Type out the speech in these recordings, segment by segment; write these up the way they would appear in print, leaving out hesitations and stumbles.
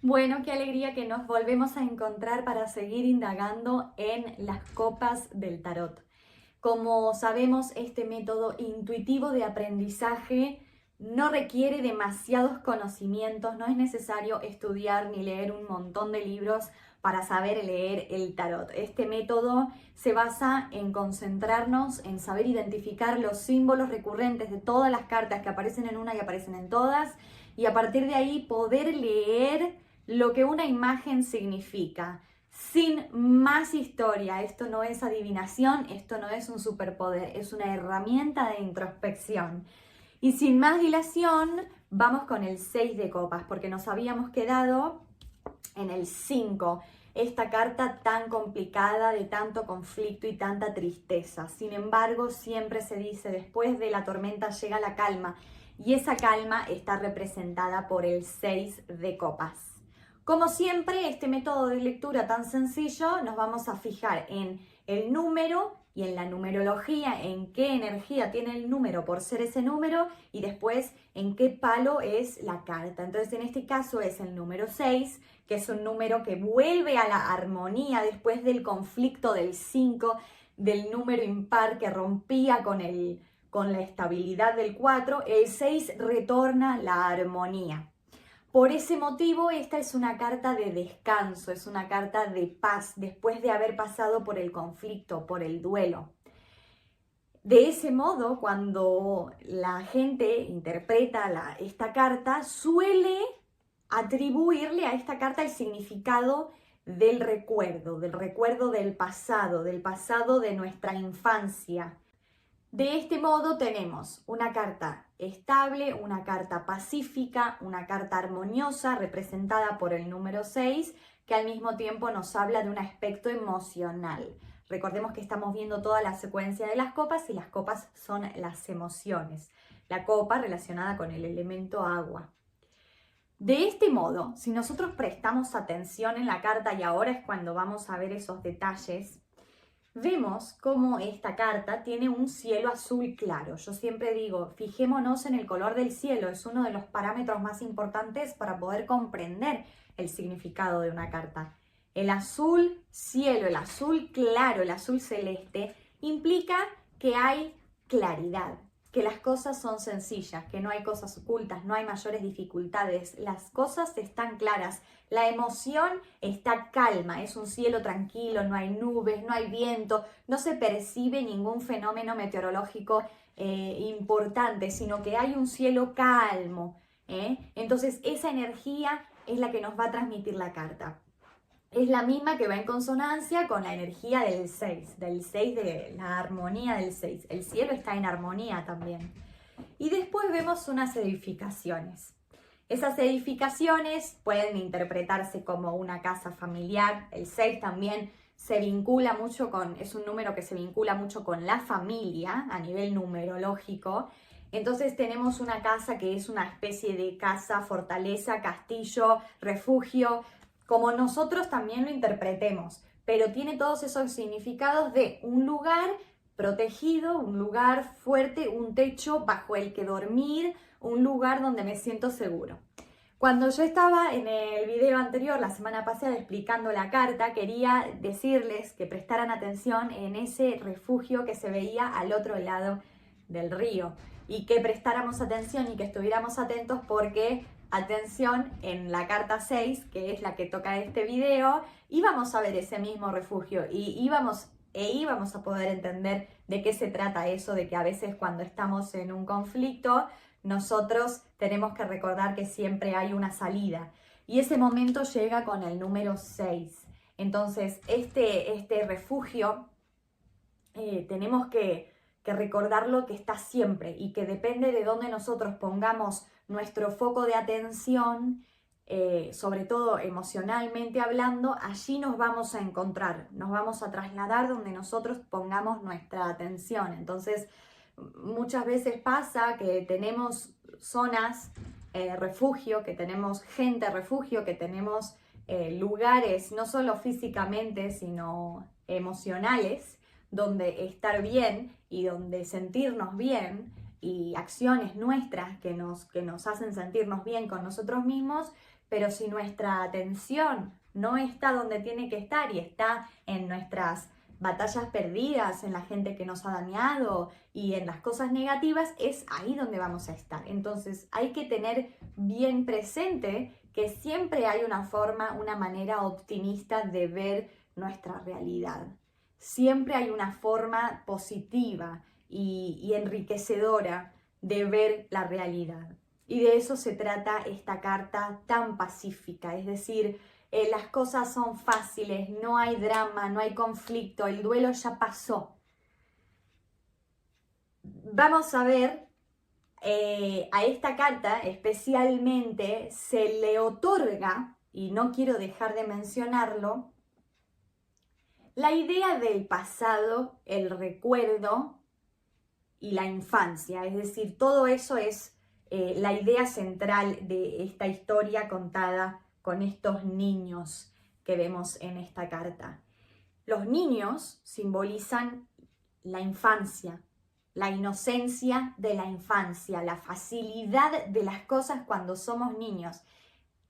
Bueno, qué alegría que nos volvemos a encontrar para seguir indagando en las copas del tarot. Como sabemos, este método intuitivo de aprendizaje no requiere demasiados conocimientos, no es necesario estudiar ni leer un montón de libros para saber leer el tarot. Este método se basa en concentrarnos, en saber identificar los símbolos recurrentes de todas las cartas que aparecen en una y aparecen en todas, y a partir de ahí poder leer lo que una imagen significa. Sin más historia, esto no es adivinación, esto no es un superpoder, es una herramienta de introspección. Y sin más dilación, vamos con el 6 de copas, porque nos habíamos quedado en el 5, esta carta tan complicada, de tanto conflicto y tanta tristeza. Sin embargo, siempre se dice, después de la tormenta llega la calma, y esa calma está representada por el 6 de copas. Como siempre, este método de lectura tan sencillo, nos vamos a fijar en el número y en la numerología, en qué energía tiene el número por ser ese número y después en qué palo es la carta. Entonces, en este caso es el número 6, que es un número que vuelve a la armonía después del conflicto del 5, del número impar que rompía con la estabilidad del 4. El 6 retorna la armonía. Por ese motivo, esta es una carta de descanso, es una carta de paz, después de haber pasado por el conflicto, por el duelo. De ese modo, cuando la gente interpreta esta carta, suele atribuirle a esta carta el significado del recuerdo del pasado de nuestra infancia. De este modo tenemos una carta estable, una carta pacífica, una carta armoniosa representada por el número 6, que al mismo tiempo nos habla de un aspecto emocional. Recordemos que estamos viendo toda la secuencia de las copas y las copas son las emociones. La copa relacionada con el elemento agua. De este modo, si nosotros prestamos atención en la carta, y ahora es cuando vamos a ver esos detalles, vemos cómo esta carta tiene un cielo azul claro. Yo siempre digo, fijémonos en el color del cielo, es uno de los parámetros más importantes para poder comprender el significado de una carta. El azul cielo, el azul claro, el azul celeste, implica que hay claridad, que las cosas son sencillas, que no hay cosas ocultas, no hay mayores dificultades, las cosas están claras, la emoción está calma, es un cielo tranquilo, no hay nubes, no hay viento, no se percibe ningún fenómeno meteorológico importante, sino que hay un cielo calmo. Entonces esa energía es la que nos va a transmitir la carta. Es la misma que va en consonancia con la energía del 6 de la armonía del 6. El cielo está en armonía también. Y después vemos unas edificaciones. Esas edificaciones pueden interpretarse como una casa familiar. El 6 también se vincula mucho es un número que se vincula mucho con la familia a nivel numerológico. Entonces tenemos una casa que es una especie de casa, fortaleza, castillo, refugio, como nosotros también lo interpretemos, pero tiene todos esos significados de un lugar protegido, un lugar fuerte, un techo bajo el que dormir, un lugar donde me siento seguro. Cuando yo estaba en el video anterior, la semana pasada, explicando la carta, quería decirles que prestaran atención en ese refugio que se veía al otro lado del río y que prestáramos atención y que estuviéramos atentos porque, atención, en la carta 6, que es la que toca este video, íbamos a ver ese mismo refugio y íbamos a poder entender de qué se trata eso, de que a veces cuando estamos en un conflicto, nosotros tenemos que recordar que siempre hay una salida. Y ese momento llega con el número 6. Entonces, este refugio tenemos que recordarlo, que está siempre y que depende de dónde nosotros pongamos nuestro foco de atención, sobre todo emocionalmente hablando, allí nos vamos a encontrar, nos vamos a trasladar donde nosotros pongamos nuestra atención. Entonces, muchas veces pasa que tenemos zonas refugio, que tenemos gente refugio, que tenemos lugares no solo físicamente, sino emocionales, donde estar bien y donde sentirnos bien, y acciones nuestras que nos hacen sentirnos bien con nosotros mismos, pero si nuestra atención no está donde tiene que estar y está en nuestras batallas perdidas, en la gente que nos ha dañado y en las cosas negativas, es ahí donde vamos a estar. Entonces hay que tener bien presente que siempre hay una forma, una manera optimista de ver nuestra realidad. Siempre hay una forma positiva y enriquecedora de ver la realidad. Y de eso se trata esta carta tan pacífica, es decir, las cosas son fáciles, no hay drama, no hay conflicto, el duelo ya pasó. Vamos a ver, a esta carta especialmente se le otorga, y no quiero dejar de mencionarlo, la idea del pasado, el recuerdo y la infancia. Es decir, todo eso es la idea central de esta historia contada con estos niños que vemos en esta carta. Los niños simbolizan la infancia, la inocencia de la infancia, la facilidad de las cosas cuando somos niños,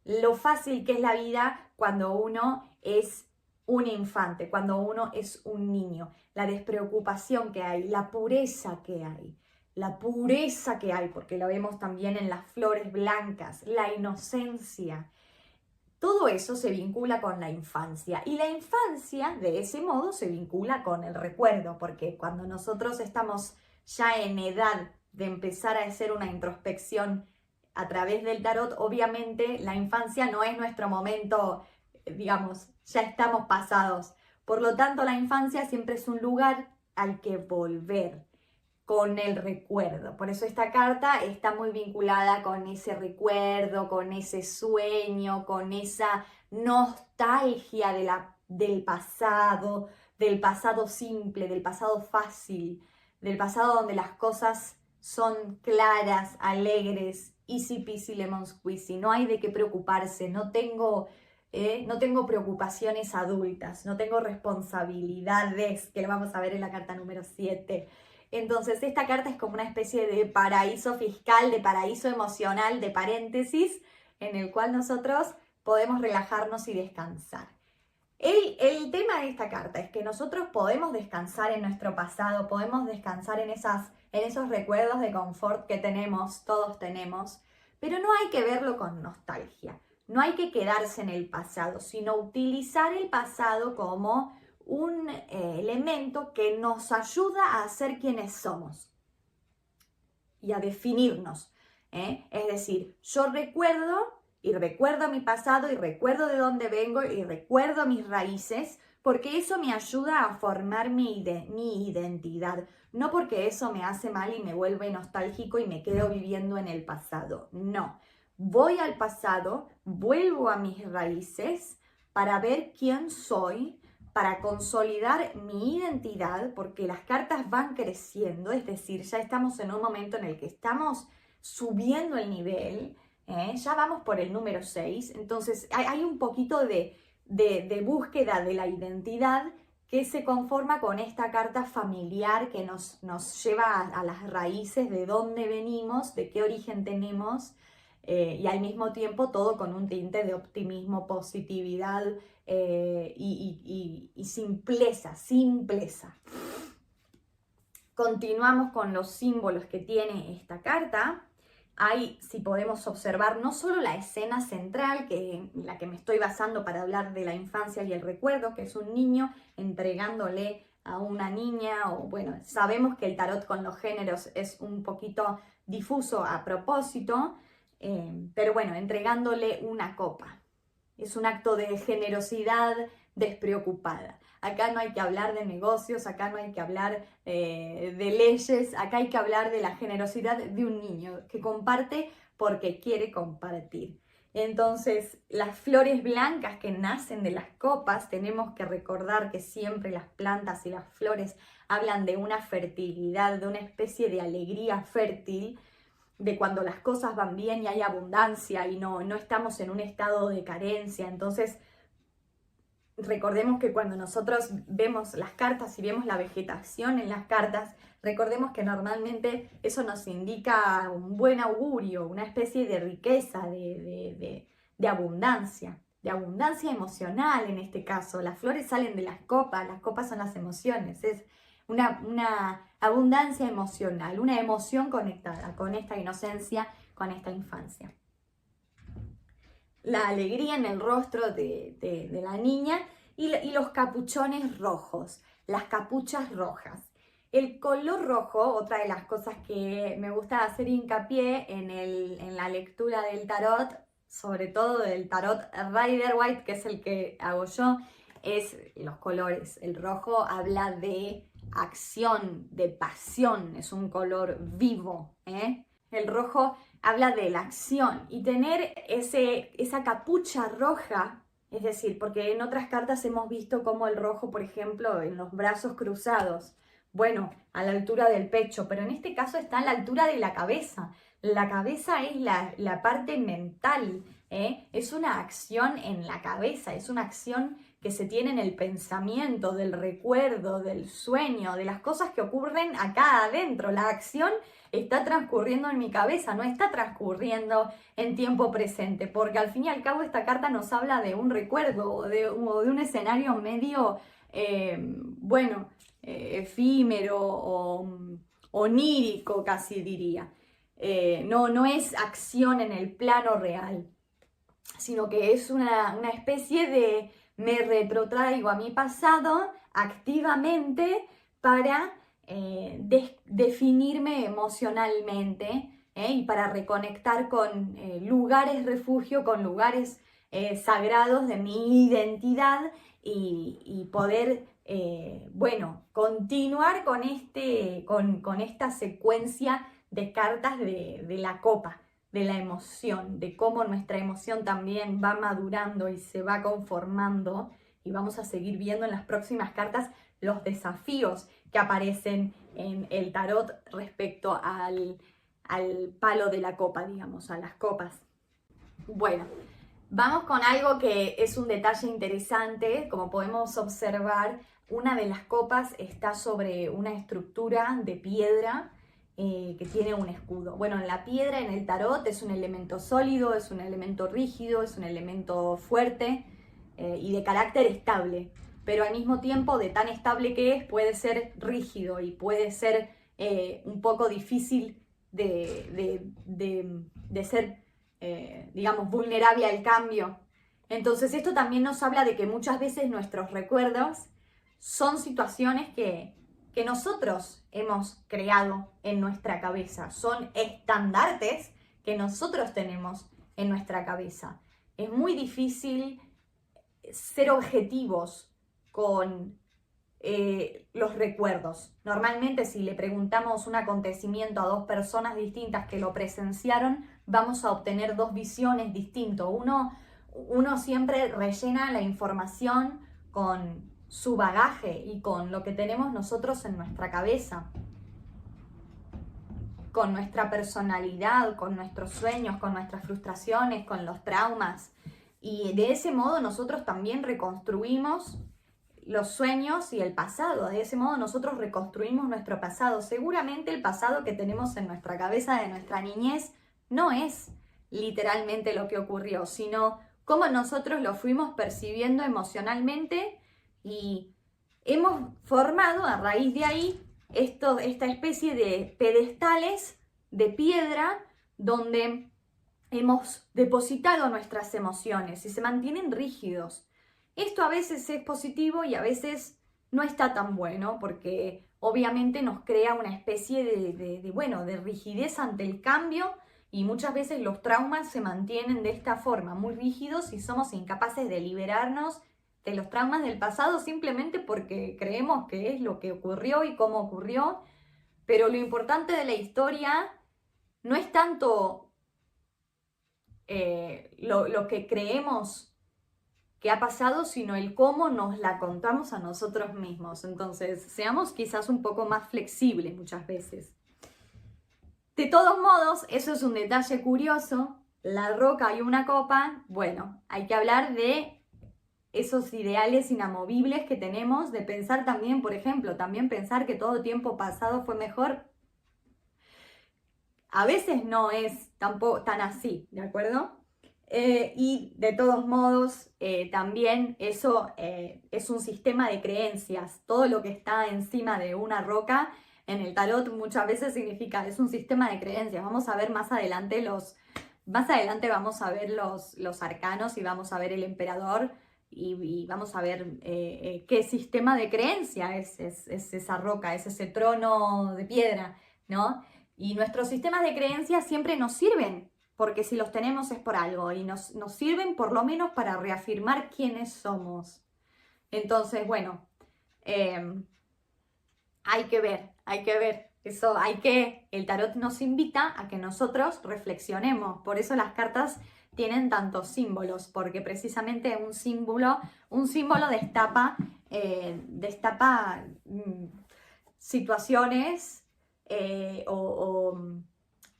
lo fácil que es la vida cuando uno es un infante, cuando uno es un niño, la despreocupación que hay, la pureza que hay. La pureza que hay, porque lo vemos también en las flores blancas, la inocencia. Todo eso se vincula con la infancia y la infancia de ese modo se vincula con el recuerdo, porque cuando nosotros estamos ya en edad de empezar a hacer una introspección a través del tarot, obviamente la infancia no es nuestro momento, digamos, ya estamos pasados. Por lo tanto, la infancia siempre es un lugar al que volver con el recuerdo. Por eso esta carta está muy vinculada con ese recuerdo, con ese sueño, con esa nostalgia del pasado simple, del pasado fácil, del pasado donde las cosas son claras, alegres, easy peasy lemon squeezy, no hay de qué preocuparse, no tengo preocupaciones adultas, no tengo responsabilidades, que lo vamos a ver en la carta número 7. Entonces esta carta es como una especie de paraíso fiscal, de paraíso emocional, de paréntesis, en el cual nosotros podemos relajarnos y descansar. El tema de esta carta es que nosotros podemos descansar en nuestro pasado, podemos descansar en esos recuerdos de confort que tenemos, todos tenemos, pero no hay que verlo con nostalgia, no hay que quedarse en el pasado, sino utilizar el pasado como un elemento que nos ayuda a ser quienes somos y a definirnos. Es decir, yo recuerdo mi pasado y recuerdo de dónde vengo y recuerdo mis raíces porque eso me ayuda a formar mi identidad, no porque eso me hace mal y me vuelve nostálgico y me quedo viviendo en el pasado, no. Voy al pasado, vuelvo a mis raíces para ver quién soy, para consolidar mi identidad, porque las cartas van creciendo, es decir, ya estamos en un momento en el que estamos subiendo el nivel, ya vamos por el número 6, entonces hay un poquito de búsqueda de la identidad que se conforma con esta carta familiar que nos lleva a las raíces de dónde venimos, de qué origen tenemos, y al mismo tiempo todo con un tinte de optimismo, positividad y simpleza. Continuamos con los símbolos que tiene esta carta. Hay, si podemos observar, no solo la escena central, la que me estoy basando para hablar de la infancia y el recuerdo, que es un niño entregándole a una niña, o bueno, sabemos que el tarot con los géneros es un poquito difuso a propósito, pero bueno, entregándole una copa. Es un acto de generosidad despreocupada. Acá no hay que hablar de negocios, acá no hay que hablar de leyes, acá hay que hablar de la generosidad de un niño que comparte porque quiere compartir. Entonces, las flores blancas que nacen de las copas, tenemos que recordar que siempre las plantas y las flores hablan de una fertilidad, de una especie de alegría fértil, de cuando las cosas van bien y hay abundancia y no estamos en un estado de carencia. Entonces, recordemos que cuando nosotros vemos las cartas y vemos la vegetación en las cartas, recordemos que normalmente eso nos indica un buen augurio, una especie de riqueza, de de abundancia emocional en este caso. Las flores salen de las copas son las emociones, es una abundancia emocional, una emoción conectada con esta inocencia, con esta infancia. La alegría en el rostro de la niña y los capuchones rojos, las capuchas rojas. El color rojo, otra de las cosas que me gusta hacer hincapié en la lectura del tarot, sobre todo del tarot Rider-Waite, que es el que hago yo, es los colores. El rojo habla de acción, de pasión, es un color vivo, ¿eh? El rojo habla de la acción y tener esa capucha roja, es decir, porque en otras cartas hemos visto como el rojo, por ejemplo, en los brazos cruzados, bueno, a la altura del pecho, pero en este caso está a la altura de la cabeza. La cabeza es la parte mental, ¿eh? Es una acción en la cabeza, es una acción que se tiene en el pensamiento, del recuerdo, del sueño, de las cosas que ocurren acá adentro. La acción está transcurriendo en mi cabeza, no está transcurriendo en tiempo presente, porque al fin y al cabo esta carta nos habla de un recuerdo o de un escenario medio, efímero o onírico, casi diría. No es acción en el plano real, sino que es una especie de me retrotraigo a mi pasado activamente para definirme emocionalmente, y para reconectar con lugares refugio, con lugares sagrados de mi identidad y poder continuar con esta secuencia de cartas de la copa, de la emoción, de cómo nuestra emoción también va madurando y se va conformando, y vamos a seguir viendo en las próximas cartas los desafíos que aparecen en el tarot respecto al palo de la copa, digamos, a las copas. Bueno, vamos con algo que es un detalle interesante. Como podemos observar, una de las copas está sobre una estructura de piedra que tiene un escudo. Bueno, la piedra en el tarot es un elemento sólido, es un elemento rígido, es un elemento fuerte y de carácter estable, pero al mismo tiempo, de tan estable que es, puede ser rígido y puede ser un poco difícil de ser, digamos, vulnerable al cambio. Entonces esto también nos habla de que muchas veces nuestros recuerdos son situaciones que nosotros hemos creado en nuestra cabeza, son estandartes que nosotros tenemos en nuestra cabeza. Es muy difícil ser objetivos con los recuerdos. Normalmente, si le preguntamos un acontecimiento a dos personas distintas que lo presenciaron, vamos a obtener dos visiones distintas. Uno siempre rellena la información con su bagaje y con lo que tenemos nosotros en nuestra cabeza, con nuestra personalidad, con nuestros sueños, con nuestras frustraciones, con los traumas. Y de ese modo nosotros también reconstruimos los sueños y el pasado. De ese modo nosotros reconstruimos nuestro pasado. Seguramente el pasado que tenemos en nuestra cabeza de nuestra niñez no es literalmente lo que ocurrió, sino cómo nosotros lo fuimos percibiendo emocionalmente, y hemos formado a raíz de ahí esta especie de pedestales de piedra donde hemos depositado nuestras emociones y se mantienen rígidos. Esto a veces es positivo y a veces no está tan bueno, porque obviamente nos crea una especie de rigidez ante el cambio, y muchas veces los traumas se mantienen de esta forma, muy rígidos, y somos incapaces de liberarnos de los traumas del pasado simplemente porque creemos que es lo que ocurrió y cómo ocurrió. Pero lo importante de la historia no es tanto lo que creemos que ha pasado, sino el cómo nos la contamos a nosotros mismos. Entonces, seamos quizás un poco más flexibles muchas veces. De todos modos, eso es un detalle curioso. La roca y una copa, bueno, hay que hablar de esos ideales inamovibles que tenemos, de pensar también, por ejemplo, también pensar que todo tiempo pasado fue mejor. A veces no es tampoco tan así, ¿de acuerdo? Y de todos modos, también eso es un sistema de creencias. Todo lo que está encima de una roca en el tarot muchas veces significa, es un sistema de creencias. Vamos a ver más adelante vamos a ver los arcanos y vamos a ver el emperador y vamos a ver qué sistema de creencia es esa roca, es ese trono de piedra, ¿no? Y nuestros sistemas de creencias siempre nos sirven, porque si los tenemos es por algo y nos sirven por lo menos para reafirmar quiénes somos. Entonces, bueno, hay que ver. El tarot nos invita a que nosotros reflexionemos. Por eso las cartas tienen tantos símbolos, porque precisamente un símbolo destapa situaciones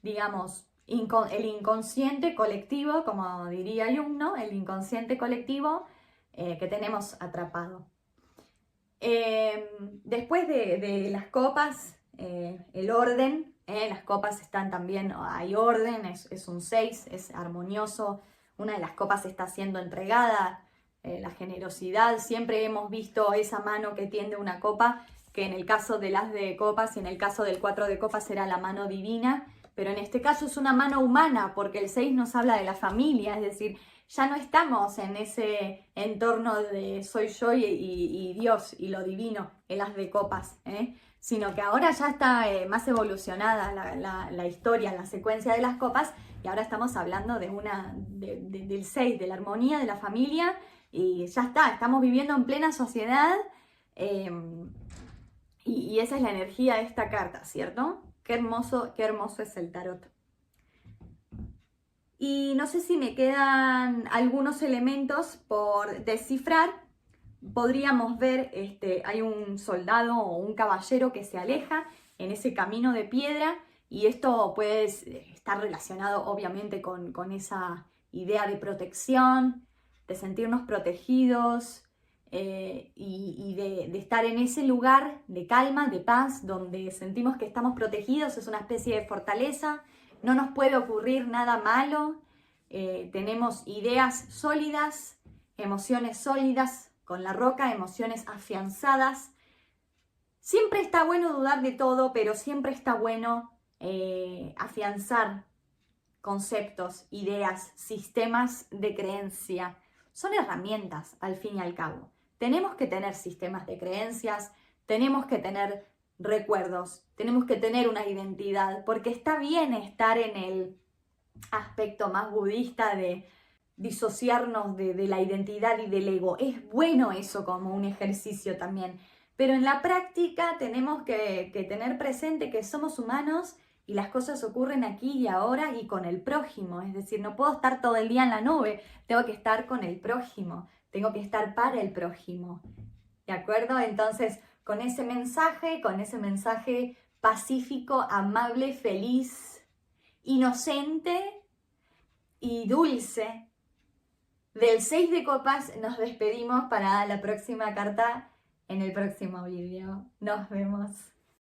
digamos, el inconsciente colectivo, como diría Jung, ¿no? El inconsciente colectivo que tenemos atrapado. Después de las copas, el orden, las copas están también, hay orden, es un 6, es armonioso, una de las copas está siendo entregada, la generosidad, siempre hemos visto esa mano que tiende una copa, que en el caso del as de copas y en el caso del 4 de copas era la mano divina, pero en este caso es una mano humana, porque el 6 nos habla de la familia, es decir, ya no estamos en ese entorno de soy yo y Dios y lo divino, el as de copas, sino que ahora ya está más evolucionada la historia, la secuencia de las copas, y ahora estamos hablando del 6, de la armonía, de la familia, y ya está, estamos viviendo en plena sociedad, y esa es la energía de esta carta, ¿cierto? Qué hermoso es el tarot. Y no sé si me quedan algunos elementos por descifrar. Podríamos ver, hay un soldado o un caballero que se aleja en ese camino de piedra, y esto puede estar relacionado obviamente con esa idea de protección, de sentirnos protegidos, y de estar en ese lugar de calma, de paz, donde sentimos que estamos protegidos, es una especie de fortaleza, no nos puede ocurrir nada malo, tenemos ideas sólidas, emociones sólidas con la roca, emociones afianzadas. Siempre está bueno dudar de todo, pero siempre está bueno afianzar conceptos, ideas, sistemas de creencia. Son herramientas, al fin y al cabo. Tenemos que tener sistemas de creencias, tenemos que tener recuerdos, tenemos que tener una identidad, porque está bien estar en el aspecto más budista de disociarnos de la identidad y del ego. Es bueno eso como un ejercicio también, pero en la práctica tenemos que tener presente que somos humanos y las cosas ocurren aquí y ahora y con el prójimo. Es decir, no puedo estar todo el día en la nube, tengo que estar con el prójimo, tengo que estar para el prójimo. ¿De acuerdo? Entonces, con ese mensaje pacífico, amable, feliz, inocente y dulce, del 6 de copas nos despedimos para la próxima carta en el próximo vídeo. Nos vemos.